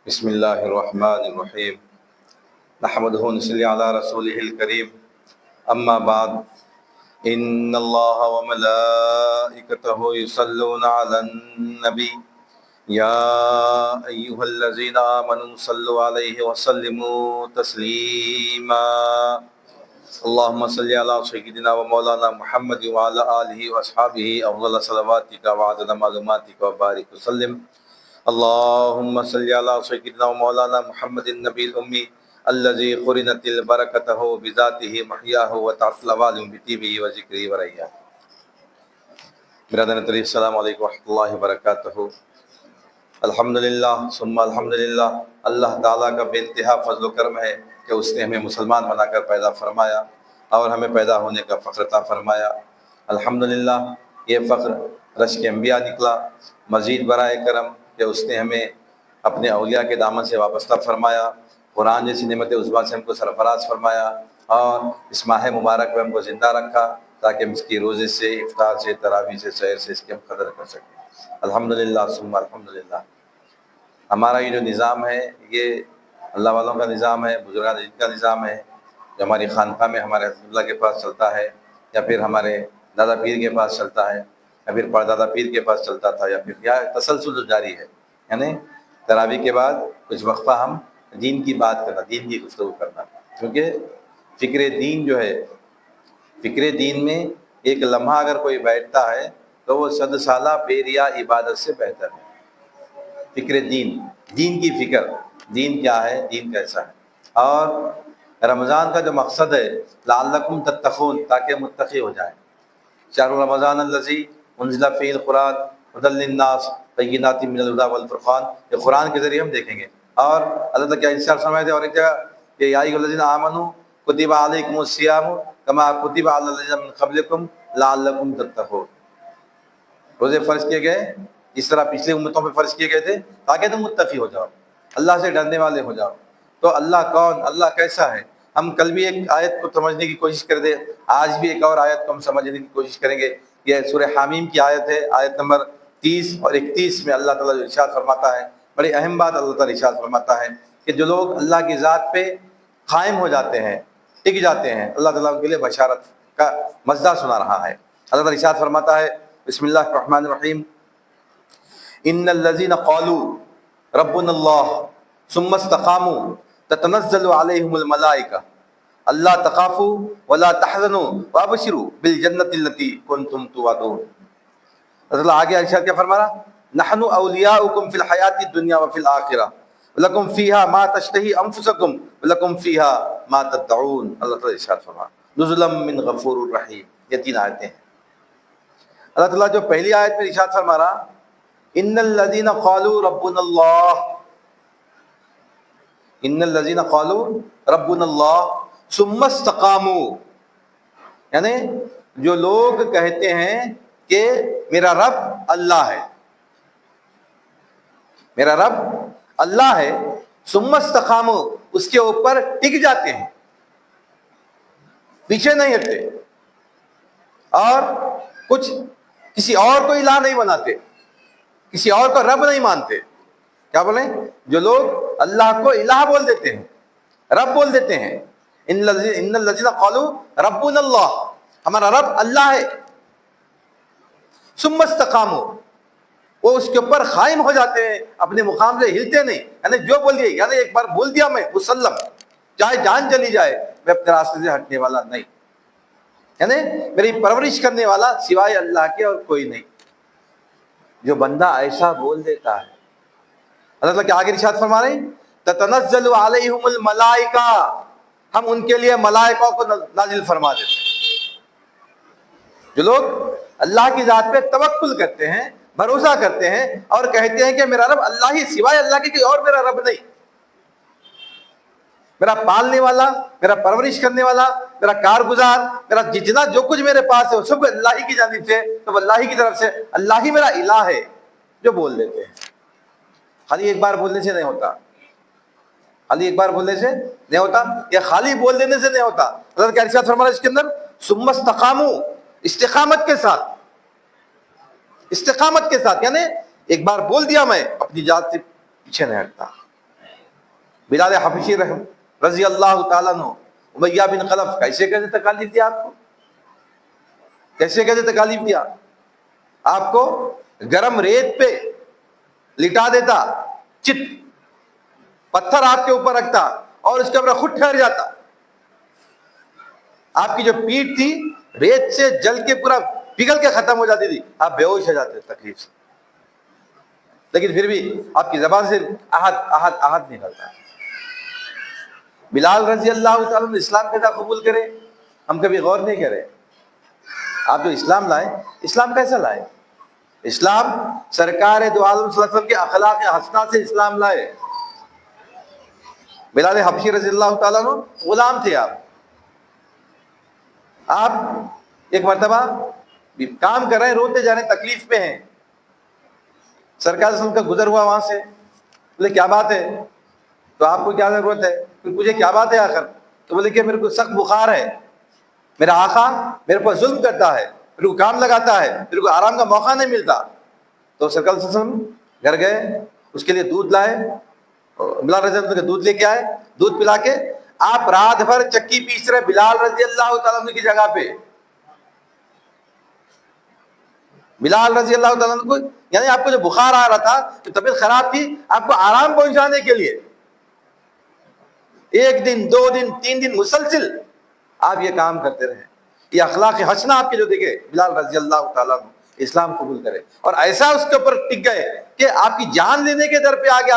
بسم اللہ الرحمن الرحیم نحمدہ ونصلی علی رسولہ الکریم اما بعد ان اللہ وملائکتہ یصلون علی النبی یا ایہا الذین آمنوا صلوا علیہ وسلموا تسلیما اللہم صلی علی سیدنا و مولانا محمد وعلی آلہ واصحابہ افضل صلواتک وعدد معلوماتک وبارک وسلم اللہم صلی علی سیدنا و مولانا محمد النبی الامی الذی قرنت البرکتہ بذاتہ محیاہ و تعطل والم بطیبہ و ذکرہ و ریاہ۔ برادران عزیز السلام علیکم ورحمۃ اللہ وبرکاتہ۔ الحمدللہ ثم الحمدللہ، اللہ تعالیٰ کا بے انتہا فضل و کرم ہے کہ اس نے ہمیں مسلمان بنا کر پیدا فرمایا اور ہمیں پیدا ہونے کا فخر عطا فرمایا۔ الحمدللہ یہ فخر رشک انبیاء نکلا، مزید برائے کرم کہ اس نے ہمیں اپنے اولیاء کے دامن سے وابستہ فرمایا، قرآن جیسی نعمت عظمیٰ سے ہم کو سرفراز فرمایا اور اس ماہ مبارک میں ہم کو زندہ رکھا تاکہ ہم اس کی روزے سے، افطار سے، تراویح سے، سحر سے اس کی ہم قدر کر سکیں۔ الحمدللہ ثم الحمدللہ۔ ہمارا یہ جو نظام ہے یہ اللہ والوں کا نظام ہے، بزرگان دین کا نظام ہے، جو ہماری خانقاہ میں ہمارے حضرت اللہ کے پاس چلتا ہے، یا پھر ہمارے دادا پیر کے پاس چلتا ہے، یا پھر پردادا پیر کے پاس چلتا تھا، یا پھر تسلسل جو جاری ہے، یعنی تراویح کے بعد کچھ وقفہ ہم دین کی بات کرنا، دین کی گفتگو کرنا، کیونکہ فکر دین جو ہے، فکر دین میں ایک لمحہ اگر کوئی بیٹھتا ہے تو وہ 100 سالہ بے ریا عبادت سے بہتر ہے۔ فکر دین، دین کی فکر، دین کیا ہے، دین کیسا ہے، اور رمضان کا جو مقصد ہے لعلکم تتقون، تاکہ متقی ہو جائیں۔ شہر رمضان الذی انزل فیہ القرآن ھدی للناس بینات من الھدی والفرقان، یہ قرآن کے ذریعے ہم دیکھیں گے۔ اور اللہ تعالیٰ کیا ارشاد فرمائے تھے اور ایک جگہ کہ یا ایھا الذین آمنوا کتب علیکم الصیام کما کتب علی الذین من قبلکم لعلکم تتقون، روزے فرض کیے گئے اس طرح پچھلی امتوں پہ فرض کیے گئے تھے تاکہ تم متقی ہو جاؤ، اللہ سے ڈرنے والے ہو جاؤ۔ تو اللہ کون، اللہ کیسا ہے، ہم کل بھی ایک آیت کو سمجھنے کی کوشش کر دیں، آج بھی ایک اور آیت کو ہم سمجھنے کی کوشش کریں گے۔ یہ سورہ حامیم کی آیت ہے، آیت نمبر 30 اور 31 میں اللہ تعالیٰ جو ارشاد فرماتا ہے، بڑی اہم بات اللہ تعالیٰ ارشاد فرماتا ہے کہ جو لوگ اللہ کی ذات پہ قائم ہو جاتے ہیں، ٹک جاتے ہیں، اللہ تعالیٰ ان کے لیے بشارت کا مزہ سنا رہا ہے۔ اللہ تعالیٰ ارشاد فرماتا ہے، بسم اللہ الرحمن الرحیم، ان الذین قالوا ربنا اللہ ثم استقاموا تتنزل علیہم الملائکہ اللہ تخافوا ولا تحزنوا وابشروا بالجنۃ التی کنتم توعدون۔ اللہ آگے ارشاد کیا فرما رہا، نحن اولیاؤکم فی الحیات الدنیا وفی الآخرہ ولکم فیہا ما تشتہی انفسکم ولکم فیہا ما تدعون۔ اللہ تعالیٰ ارشاد فرما نزلا من غفور الرحیم۔ یہ 3 آیتیں ہیں۔ اللہ تعالیٰ جو پہلی آیت میں ارشاد فرما رہا، ان الذین قالوا ربنا اللہ، ان الذین قالوا ربنا اللہ ثم استقاموا، یعنی جو لوگ کہتے ہیں کہ میرا رب اللہ ہے، میرا رب اللہ ہے، ثم استقاموا، اس کے اوپر ٹک جاتے ہیں، پیچھے نہیں ہٹتے اور کچھ کسی اور کو الہ نہیں بناتے، کسی اور کو رب نہیں مانتے۔ کیا بولیں، جو لوگ اللہ کو الہ بول دیتے ہیں، رب بول دیتے ہیں، ان الذین قالوا ربنا اللہ، ہمارا رب اللہ ہے، ثم استقاموا، وہ اس کے اوپر قائم ہو جاتے ہیں، اپنے مقام سے ہلتے نہیں، یعنی جو بول دیے، یعنی ایک بار بول دیا میں مسلم، چاہے جان چلی جائے میں اپنے راستے سے ہٹنے والا نہیں، یعنی میری پرورش کرنے والا سوائے اللہ کے اور کوئی نہیں۔ جو بندہ ایسا بول دیتا ہے، اللہ تعالیٰ کے آگے ارشاد فرما رہے ہیں، تتنزل علیہم الملائکہ، ہم ان کے لیے ملائکہ کو نازل فرما دیتے ہیں۔ جو لوگ اللہ کی ذات پہ توکل کرتے ہیں، بھروسہ کرتے ہیں اور کہتے ہیں کہ میرا رب اللہ ہی، سوائے اللہ کے کوئی اور میرا رب نہیں، میرا پالنے والا، میرا پرورش کرنے والا، میرا کارگزار، میرا جتنا جو کچھ میرے پاس ہے وہ سب اللہ ہی کی جانب سے، تو اللہ ہی کی طرف سے، اللہ ہی میرا الہ ہے، جو بول دیتے ہیں۔ خالی ایک بار بولنے سے نہیں ہوتا، خالی ایک بار بولنے سے نہیں ہوتا، یا خالی بول دینے سے نہیں ہوتا۔ حضرت کیا ارشاد فرمایا اس کے اندر، ثم استقاموا، استقامت کے ساتھ، استقامت کے ساتھ، یعنی ایک بار بول دیا میں اپنی ذات سے پیچھے نہیں ہٹتا، بلال حبشی رضی اللہ تعالیٰ عنہ، امیہ بن خلف، کیسے کیسے تکالیف دیا آپ کو، کیسے کیسے تکالیف دیا آپ کو، گرم ریت پہ لٹا دیتا، چت پتھر آپ کے اوپر رکھتا اور اس کے اوپر خود ٹھہر جاتا، آپ کی جو پیٹھ تھی ریت سے جل کے پورا پگھل کے ختم ہو جاتی تھی، آپ بے ہوش ہو جاتے تکلیف سے، لیکن پھر بھی آپ کی زبان سے احد احد احد نکلتا ہے۔ بلال رضی اللہ تعالیٰ نے اسلام کیسا قبول کرے، ہم کبھی غور نہیں کرے۔ آپ جو اسلام لائے، اسلام کیسا لائے؟ اسلام سرکار دو عالم صلی اللہ علیہ وسلم کے اخلاق حسنہ سے اسلام لائے۔ بلال حبشی رضی اللہ تعالیٰ عنہ غلام تھے آپ ایک مرتبہ کام کر رہے ہیں، روتے جا رہے ہیں، تکلیف پہ ہیں، سرکار صلی اللہ علیہ وسلم کا گزر ہوا وہاں سے، بولے کیا بات ہے، تو آپ کو کیا ضرورت ہے، پھر مجھے کیا بات ہے آخر، تو بولے کہ میرے کو سخت بخار ہے، میرا آقا میرے پر ظلم کرتا ہے، میرے کو کام لگاتا ہے، میرے کو آرام کا موقع نہیں ملتا۔ تو سرکار صلی اللہ علیہ وسلم گھر گئے، اس کے لیے دودھ لائے، بلال رضی اللہ عنہ کے دودھ لے کے آئے، دودھ پلا کے آپ رات بھر چکی پیس رہے بلال رضی اللہ تعالیٰ عنہ کی جگہ پہ، بلال رضی اللہ تعالیٰ عنہ کو، یعنی آپ کو جو بخار آ رہا تھا، جو طبیعت خراب تھی، آپ کو آرام پہنچانے کے لیے ایک دن، دو دن، تین دن مسلسل آپ یہ کام کرتے رہے۔ یہ اخلاق حسنہ آپ کے جو دیکھے بلال رضی اللہ تعالیٰ عنہ اسلام قبول کرے، اور ایسا اس کے اوپر ٹک گئے کہ آپ کی جان لینے کے در پہ آگے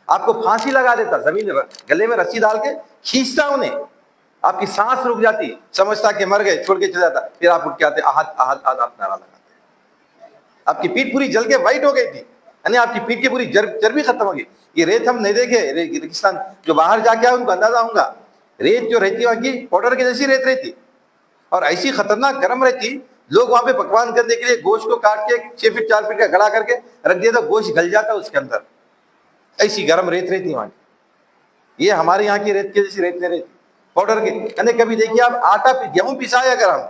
آپ کو پھانسی لگا دیتا، زمین گلے میں رسی ڈال کے کھینچتا انہیں، آپ کی سانس رک جاتی، سمجھتا کہ مر گئے، چھوڑ کے چلا جاتا، پھر آپ اٹھ کے آتے، احد احد احد، آپ نعرہ لگاتے، آپ کی پیٹھ پوری جل کے وائٹ ہو گئی تھی، یعنی آپ کی پیٹھ کی پوری چربی ختم ہو گئی۔ یہ ریت ہم نہیں دیکھے، ریگستان جو باہر جا کے آئے ان کو اندازہ ہوں گا، ریت جو رہتی وہاں کی پاؤڈر کی جیسی ریت رہتی، اور ایسی خطرناک گرم رہتی، لوگ وہاں پہ پکوان کرنے کے لیے گوشت کو کاٹ کے 6 فٹ 4 فٹ کا گڑا کر کے رکھ دیا، تو گوشت گل جاتا اس کے اندر، ایسی گرم ریت رہتی وہاں کی۔ یہ ہمارے یہاں کی ریت کی جیسی ریت نہیں رہتی پاؤڈر کی، یعنی کبھی دیکھیے آپ آٹا گیہوں پسائے اگر ہم،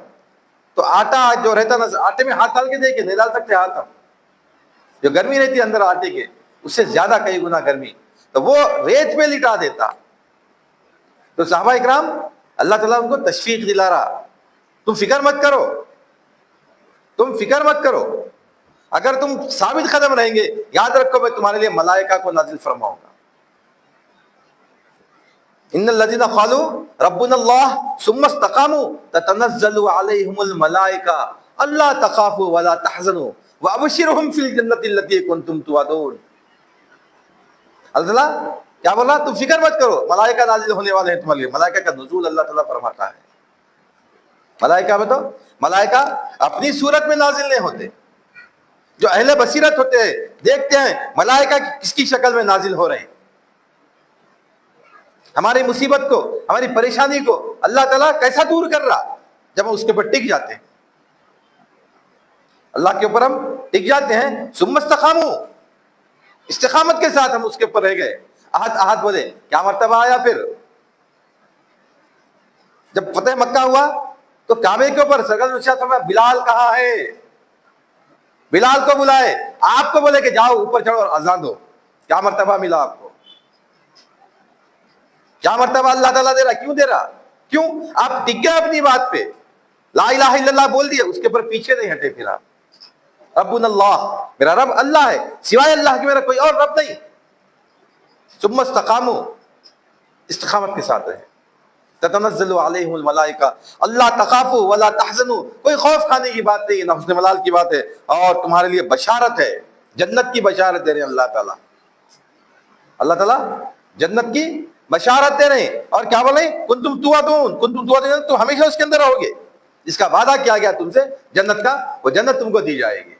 تو آٹا جو رہتا نا، آٹے میں ہاتھ ڈال کے دیکھیں، نہیں ڈال سکتے ہاتھ ہم، جو گرمی رہتی ہے اندر آٹے کے، اس سے زیادہ کئی گنا گرمی، تو وہ ریت پہ لٹا دیتا۔ تو صحابہ اکرام اللہ تعالیٰ ان کو تشفیق دلا رہا، تم فکر مت کرو، تم فکر مت کرو، اگر تم ثابت قدم رہیں گے، یاد رکھو میں تمہارے لیے ملائکہ کو نازل فرماؤں گا۔ ان الذين قالوا ربنا الله ثم استقاموا تتنزل عليهم الملائكة الا تخافوا ولا تحزنوا وابشرهم في الجنة التي كنتم توعدون۔ اللہ تعالیٰ کیا بولا؟ تم فکر مت کرو، ملائکہ نازل ہونے والے ہیں تمہارے لیے۔ ملائکہ کا نزول اللہ تعالیٰ فرماتا ہے، ملائکہ بتاؤ، ملائکہ اپنی صورت میں نازل نہیں ہوتے، جو اہل بصیرت ہوتے ہیں دیکھتے ہیں ملائکہ کس کی شکل میں نازل ہو رہے ہیں۔ ہماری مصیبت کو، ہماری پریشانی کو اللہ تعالیٰ کیسا دور کر رہا جب ہم اس کے اوپر ٹک جاتے ہیں، اللہ کے اوپر ہم ٹک جاتے ہیں۔ ثم استقاموا، استقامت کے ساتھ ہم اس کے اوپر رہ گئے، احد احد بولے۔ کیا مرتبہ آیا پھر جب فتح مکہ ہوا تو کعبے کے اوپر سرکار نے فرمایا بلال کہاں ہے، بلال کو بلائے، آپ کو بولے کہ جاؤ اوپر چڑھو اور اذان دو۔ کیا مرتبہ ملا آپ کو، کیا مرتبہ اللہ تعالیٰ دے رہا، کیوں دے رہا؟ کیوں؟ آپ ٹک گئے اپنی بات پہ، لا الہ الا اللہ بول دیا، اس کے اوپر پیچھے نہیں ہٹے پھر آپ۔ ربنا اللہ، میرا رب اللہ ہے، سوائے اللہ کے میرا کوئی اور رب نہیں۔ ثم استقاموا، استقامت کے ساتھ رہے۔ تتنزل علیہم الملائکہ اللہ تخافوا ولا تحزنوا، کوئی خوف کھانے کی بات نہیں، نہ حسن ملال کی بات ہے، اور تمہارے لیے بشارت ہے، جنت کی بشارت دے رہے ہیں اللہ تعالیٰ۔ اللہ تعالیٰ جنت کی بشارت دے رہے ہیں، اور کیا بولے؟ کنتم توعدون، کنتم توعدون، تم ہمیشہ اس کے اندر رہو گے، اس کا وعدہ کیا گیا تم سے جنت کا، وہ جنت تم کو دی جائے گی۔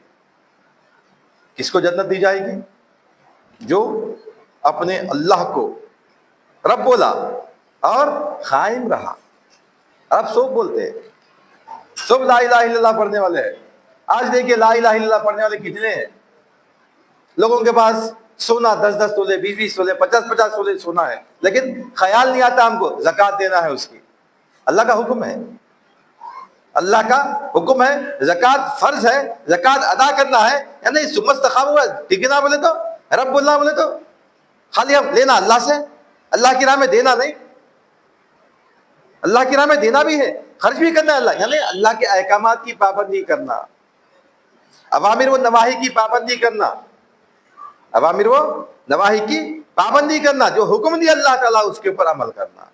کس کو جنت دی جائے گی؟ جو اپنے اللہ کو رب بولا اور قائم رہا۔ اب سب بولتے ہیں، سب لا الہ الا اللہ پڑھنے والے ہیں۔ آج دیکھیے لا الہ الا اللہ پڑھنے والے کتنے ہیں، لوگوں کے پاس سونا 10 تولے، 20 تولے، 50 تولے سونا ہے، لیکن خیال نہیں آتا ہم کو زکوٰۃ دینا ہے اس کی۔ اللہ کا حکم ہے، اللہ کا حکم ہے، زکوٰۃ فرض ہے، زکوٰۃ ادا کرنا ہے، یعنی ثم استقاموا، ٹکنا بولے تو رب بولنا بولے تو خالی ہم لینا اللہ سے، اللہ کی راہ میں دینا نہیں، اللہ کی راہ میں دینا بھی ہے، خرچ بھی کرنا ہے اللہ، یعنی اللہ کے احکامات کی پابندی کرنا، اوامر و نواہی کی پابندی کرنا، اوامر و نواہی کی پابندی کرنا، جو حکم دیا اللہ تعالیٰ اس کے اوپر عمل کرنا،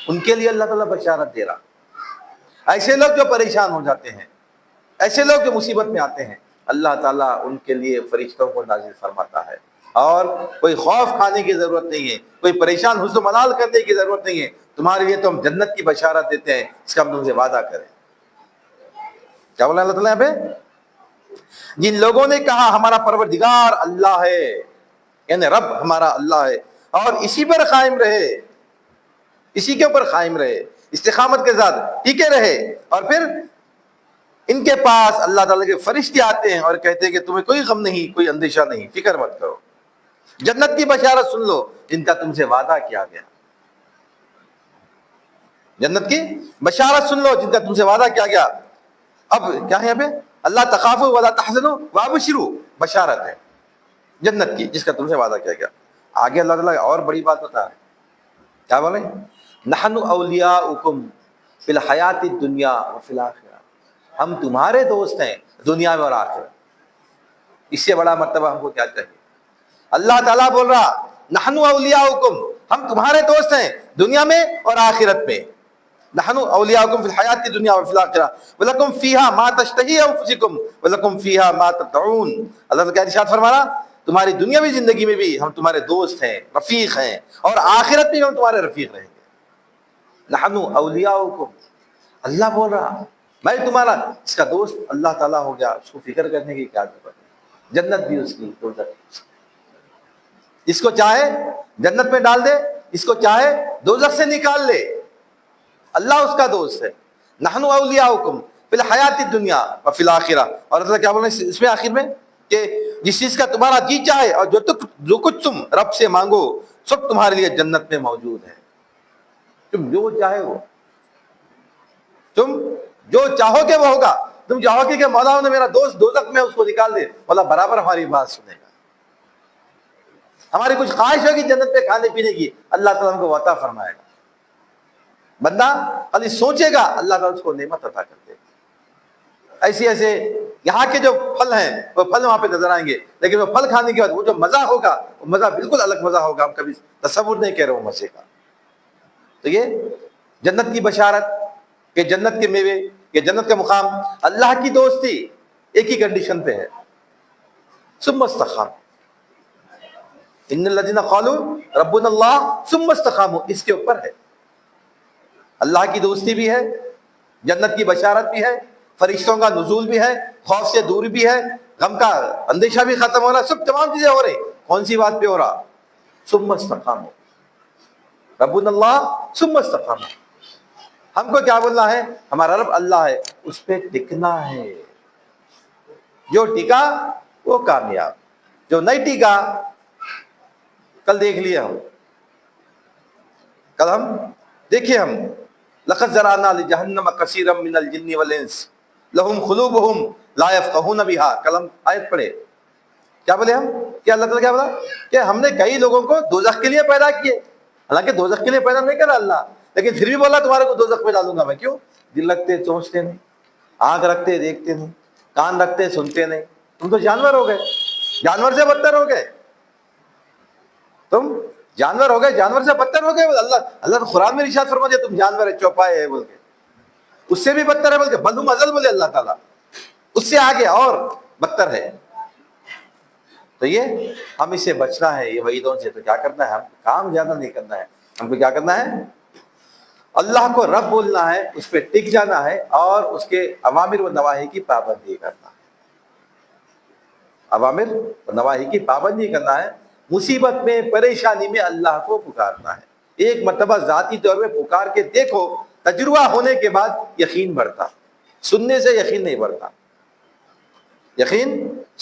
ان کے لیے اللہ تعالیٰ بشارت دے رہا۔ ایسے لوگ جو پریشان ہو جاتے ہیں، ایسے لوگ جو مصیبت میں آتے ہیں، اللہ تعالیٰ ان کے لیے فرشتوں کو نازل فرماتا ہے، اور کوئی خوف کھانے کی ضرورت نہیں ہے، کوئی پریشان حزن و ملال کرنے کی ضرورت نہیں ہے، تمہارے لیے تو ہم جنت کی بشارت دیتے ہیں، اس کا ہم تم سے وعدہ کریں۔ کیا بولا اللہ تعالیٰ یہاں پہ؟ جن لوگوں نے کہا ہمارا پروردگار اللہ ہے، یعنی رب ہمارا اللہ ہے، اور اسی پر قائم رہے، اسی کے اوپر قائم رہے، استقامت کے ساتھ ٹکے رہے، اور پھر ان کے پاس اللہ تعالیٰ کے فرشتے آتے ہیں اور کہتے ہیں کہ تمہیں کوئی غم نہیں، کوئی اندیشہ نہیں، فکر مت کرو، جنت کی بشارت سن لو جن کا تم سے وعدہ کیا گیا، جنت کی بشارت سن لو جن کا تم سے وعدہ کیا گیا۔ اب کیا ہے یہاں پہ؟ اللہ تخافوا ولا تحزنوا وابشروا، بشارت ہے جنت کی جس کا تم سے وعدہ کیا گیا۔ آگے اللہ تعالیٰ اور بڑی بات بتا ہے، کیا بولیں؟ نحن اولیاؤکم فی الحیات الدنیا وفی الآخرہ، ہم تمہارے دوست ہیں دنیا میں اور آخرت۔ اس سے بڑا مرتبہ ہم کو کیا چاہیے؟ اللہ تعالیٰ بول رہا نحن اولیاؤکم، ہم تمہارے دوست ہیں دنیا میں اور آخرت میں۔ نحن اولیاؤکم فی الحیات الدنیا وفی الآخرہ ولکم فیہا ما تشتہی انفسکم ولکم فیہا ما تدعون۔ اللہ تعالیٰ کیا ارشاد فرما رہا؟ تمہاری دنیاوی زندگی میں بھی ہم تمہارے دوست ہیں، رفیق ہیں، اور آخرت میں بھی ہم تمہارے رفیق رہیں گے۔ نحن اولیاؤکم، اللہ بول رہا میں تمہارا، اس کا دوست اللہ تعالیٰ ہو گیا، اس کو فکر کرنے کی کیا ضرورت ہے؟ جنت بھی اس کی، دوزخ بھی اس کی، اس کو چاہے جنت میں ڈال دے، اس کو چاہے دوزخ سے نکال لے، اللہ اس کا دوست ہے۔ نحن اولیاؤکم فی الحیات الدنیا وفی الآخرہ، اور اللہ کیا بول رہے ہیں اس میں آخر میں کہ جس چیز کا تمہارا جی چاہے اور جو کچھ تم رب سے مانگو سب تمہارے لیے جنت میں موجود ہے، تم جو چاہے وہ، تم جو چاہو گے وہ ہوگا۔ تم چاہو گے کہ مولا نے میرا دوست دوزخ میں اس کو نکال دے، مولا برابر ہماری بات سنے گا۔ ہماری کچھ خواہش ہوگی جنت میں کھانے پینے کی، اللہ تعالیٰ ہم کو عطا فرمائے گا۔ بندہ خالی سوچے گا، اللہ تعالیٰ اس کو نعمت عطا کر دے گا۔ ایسے ایسے یہاں کے جو پھل ہیں وہ پھل وہاں پہ نظر آئیں گے، لیکن وہ پھل کھانے کے بعد وہ جو مزہ ہوگا وہ مزہ بالکل الگ مزہ ہوگا، ہم کبھی تصور نہیں کہہ رہے وہ مزے کا۔ تو یہ جنت کی بشارت کہ جنت کے میوے، کہ جنت کا مقام، اللہ کی دوستی ایک ہی کنڈیشن پہ ہے، ثم استقاموا، ان الذین قالوا ربنا اللہ ثم استقاموا، اس کے اوپر ہے۔ اللہ کی دوستی بھی ہے، جنت کی بشارت بھی ہے، فرشتوں کا نزول بھی ہے، خوف سے دور بھی ہے، غم کا اندیشہ بھی ختم ہو رہا، سب تمام چیزیں ہو رہی۔ کون سی بات پہ ہو رہا؟ ثم استقاموا، ربنا اللہ ثم استقاموا۔ ہم کو کیا بولنا ہے؟ ہمارا رب اللہ ہے، اس پہ ٹکنا ہے، جو ٹکا وہ کامیاب، جو نہیں ٹکا کل دیکھ لیا ہم، کل ہم دیکھیے ہم لقد ذرأنا لجہنم کثیرا من الجن والانس لہم قلوبہم لا یفقہون بہا، کل ہم آیت پڑھے، کیا بولے ہم؟ کہ اللہ تعالیٰ کیا بولا کہ ہم نے کئی لوگوں کو دوزخ کے لیے پیدا کیے، حالانکہ دوزخ کے لیے پیدا نہیں کرا اللہ، لیکن پھر بھی بولا تمہارے کو دوزخ میں ڈالوں گا میں۔ کیوں؟ دل رکھتے سوچتے نہیں، آنکھ رکھتے دیکھتے نہیں، کان رکھتے سنتے نہیں، تم تو جانور ہو گئے، جانور سے بدتر ہو گئے، تم جانور ہو گئے، جانور سے بدتر ہو گئے۔ اللہ نے قرآن میں ارشاد فرما دیا تم جانور ہے، چوپائے ہے بول کے، اس سے بھی بدتر ہے بول کے، بل ہم اضل بولے اللہ تعالیٰ، اس سے آگے اور بدتر ہے۔ تو یہ ہم اس سے بچنا ہے، یہ وعیدوں سے۔ تو کیا کرنا ہے؟ ہم کام زیادہ نہیں کرنا ہے، ہم کو کیا کرنا ہے؟ اللہ کو رب بولنا ہے، اس پہ ٹک جانا ہے، اور اس کے اوامر و نواہی کی پابندی کرنا ہے، اوامر و نواہی کی پابندی کرنا ہے۔ مصیبت میں، پریشانی میں اللہ کو پکارنا ہے، ایک مرتبہ ذاتی طور پہ پکار کے دیکھو، تجربہ ہونے کے بعد یقین بڑھتا، سننے سے یقین نہیں بڑھتا، یقین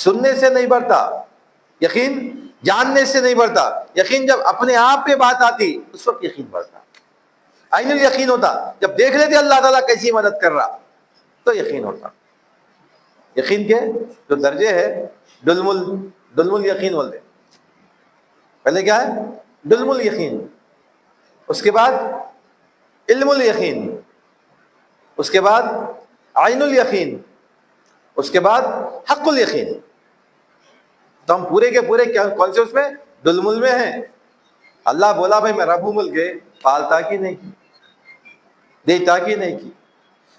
سننے سے نہیں بڑھتا، یقین جاننے سے نہیں بڑھتا، یقین جب اپنے آپ پہ بات آتی اس وقت یقین بڑھتا، عین الیقین ہوتا، جب دیکھ لیتے اللہ تعالیٰ کیسی مدد کر رہا تو یقین ہوتا۔ یقین کے جو درجے ہے، دلم الیقین بولتے، پہلے کیا ہے؟ دلم الیقین، اس کے بعد علم الیقین، اس کے بعد عین الیقین، اس کے بعد حق الیقین. تو ہم پورے کے پورے کون سے اس میں دلمل میں ہیں. اللہ بولا بھائی میں رب ہوں، مل کے پالتا کی نہیں کی، دیتا کی نہیں کی،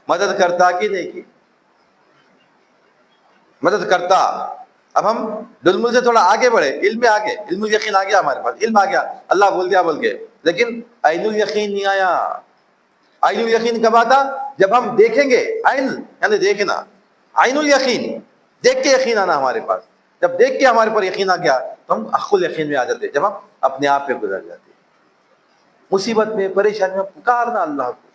مدد کرتا کی نہیں کی. مدد کرتا. اب ہم دلمل سے تھوڑا آگے بڑھے، علم میں آگے، علم الیقین آ گیا ہمارے پاس، علم آ گیا، اللہ بول دیا بول کے، لیکن عین الیقین نہیں آیا. عین الیقین کب آتا؟ جب ہم دیکھیں گے. عین یعنی دیکھنا، عین الیقین دیکھ کے یقین آنا ہمارے پاس. جب دیکھ کے ہمارے پر یقین آ گیا تو ہم حق الیقین میں آ جاتے، جب ہم اپنے آپ پہ گزر جاتے. مصیبت میں پریشانی میں پکارنا اللہ کو.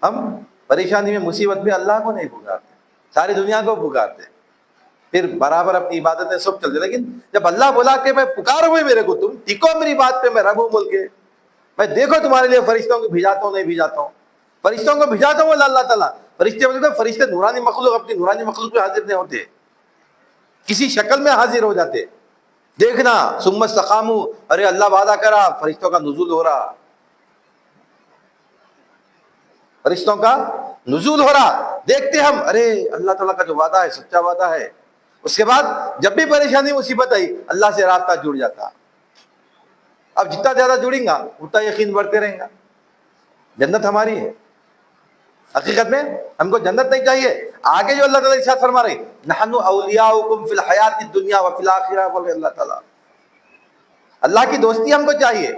ہم پریشانی میں مصیبت میں اللہ کو نہیں پکارتے، ساری دنیا کو پکارتے، پھر برابر اپنی عبادتیں سب چلتے. لیکن جب اللہ بولا کہ میں پکارو ہوئے میرے کو، تم ٹکو میری بات پہ، میں رب ہوں بول کے، میں دیکھو تمہارے لیے فرشتوں کو بھیجاتا ہوں نہیں بھیجاتا ہوں، فرشتوں کو بھیجاتا ہوں اللہ تعالیٰ. فرشتے بولتے ہیں فرشتے نورانی مخلوق اپنی نورانی مخلوق پہ حاضر نہیں ہوتے، کسی شکل میں حاضر ہو جاتے. دیکھنا ثم استقاموا، ارے اللہ وعدہ کرا، فرشتوں کا نزول ہو رہا، فرشتوں کا نزول ہو رہا. دیکھتے ہم، ارے اللہ تعالیٰ کا جو وعدہ ہے سچا وعدہ ہے. اس کے بعد جب بھی پریشانی مصیبت آئی اللہ سے رابطہ جڑ جاتا. اب جتنا زیادہ جڑیں گا اتنا یقین بڑھتے رہیں گا. جنت ہماری ہے. حقیقت میں ہم کو جنت نہیں چاہیے. آگے جو اللہ تعالیٰ ارشاد فرما رہے نحن اولیاؤکم فی الحیات الدنیا وفی الآخرہ، بولے اللہ تعالیٰ. اللہ کی دوستی ہم کو چاہیے،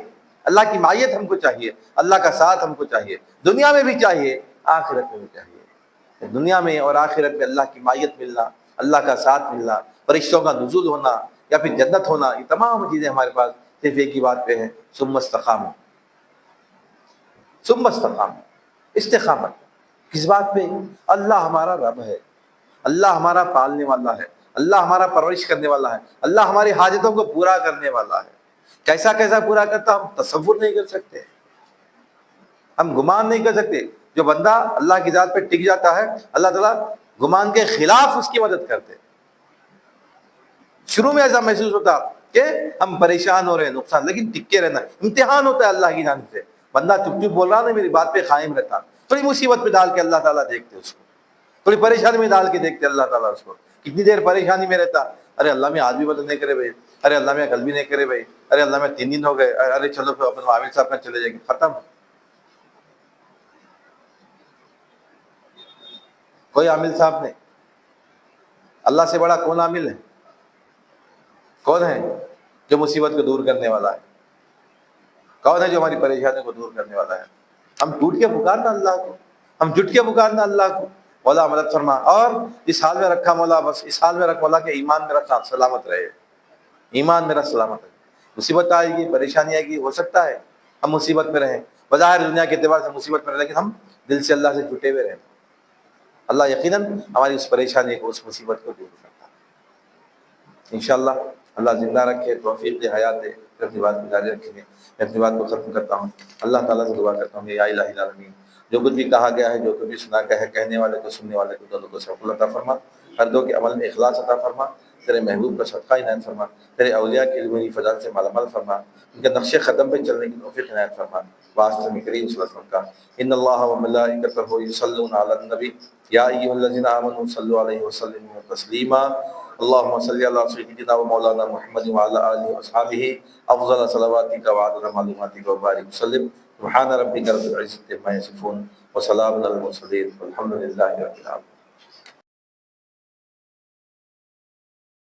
اللہ کی معیت ہم کو چاہیے، اللہ کا ساتھ ہم کو چاہیے، دنیا میں بھی چاہیے آخرت میں بھی چاہیے. دنیا میں اور آخرت میں اللہ کی معیت ملنا، اللہ کا ساتھ ملنا، فرشتوں کا نزول ہونا یا پھر جنت ہونا، یہ تمام چیزیں ہمارے پاس صرف ایک ہی بات پہ ہیں، ثم استقاموا. ثم استقاموا، استقامت کس بات پہ؟ اللہ ہمارا رب ہے، اللہ ہمارا پالنے والا ہے، اللہ ہمارا پرورش کرنے والا ہے، اللہ ہماری حاجتوں کو پورا کرنے والا ہے. کیسا کیسا پورا کرتا ہم تصور نہیں کر سکتے، ہم گمان نہیں کر سکتے. جو بندہ اللہ کی ذات پہ ٹک جاتا ہے اللہ تعالیٰ گمان کے خلاف اس کی مدد کرتے. شروع میں ایسا محسوس ہوتا کہ ہم پریشان ہو رہے ہیں، نقصان، لیکن ٹکے رہنا امتحان ہوتا ہے اللہ کی جانب سے. بندہ چپ چپ بول رہا نہیں، میری بات پہ قائم رہتا. تھوڑی مصیبت میں ڈال کے اللہ تعالیٰ دیکھتے اس کو، تھوڑی پریشانی میں ڈال کے دیکھتے اللہ تعالیٰ اس کو. کتنی دیر پریشانی میں رہتا، ارے اللہ میں آج بھی مدد نہیں کرے بھائی، ارے اللہ میں کل بھی نہیں کرے بھائی، ارے اللہ میں 3 دن ہو گئے، ارے چلو پھر اپنے عامل صاحب میں چلے جائیں گے. ختم. کوئی عامل صاحب نہیں. اللہ سے بڑا کون عامل ہے؟ کون ہے جو مصیبت کو دور کرنے والا ہے؟ کون ہے جو ہماری پریشانی کو دور کرنے والا ہے؟ ہم ٹوٹ کے پکارنا اللہ کو، ہم جٹ کے پکارنا اللہ کو، مولا مدد فرما. اور اس حال میں رکھا مولا، بس اس حال میں رکھ مولا کہ ایمان میرا سلامت رہے، ایمان میرا سلامت رہے. مصیبت آئے گی، پریشانی آئے گی، ہو سکتا ہے ہم مصیبت میں رہیں، بظاہر دنیا کے اعتبار سے مصیبت میں رہیں، لیکن ہم دل سے اللہ سے جٹے ہوئے رہیں. اللہ یقیناً ہماری اس پریشانی کو، اس مصیبت کو دور کرتا ہے انشاءاللہ. اللہ زندہ رکھے، توفیق دے، حیات دے، پھر اپنی بات کو جاری رکھیں گے. میں اپنی بات کو ختم کرتا ہوں. اللہ تعالیٰ سے دعا کرتا ہوں یا الہ العالمین، جو کچھ بھی کہا گیا ہے، جو کچھ بھی سنا گیا ہے، کہنے والے کو سننے والے کو دونوں کو سبق عطا فرما، ہر دو کے عمل میں اخلاص عطا فرما، تیرے محبوب کا صدقہ عنایت فرما، تیرے اولیاء کی علمی فضل سے مالا مال فرما، ان کے نقش قدم پہ چلنے کی توفیق عنایت فرما. واسطہ میں کریم صلی اللہ علیہ وسلم کا ان اللہ و ملائکتہ یصلون علی النبی یا ایھا الذین آمنوا صلوا علیہ وسلموا تسلیما. اللهم صل على سيدنا ومولانا محمد وعلى آله وأصحابه أفضل صلواتك وعدد معلوماتك وبارك وسلم. سبحان ربك رب العزة عما يصفون وسلام على المرسلين والحمد لله رب العالمين.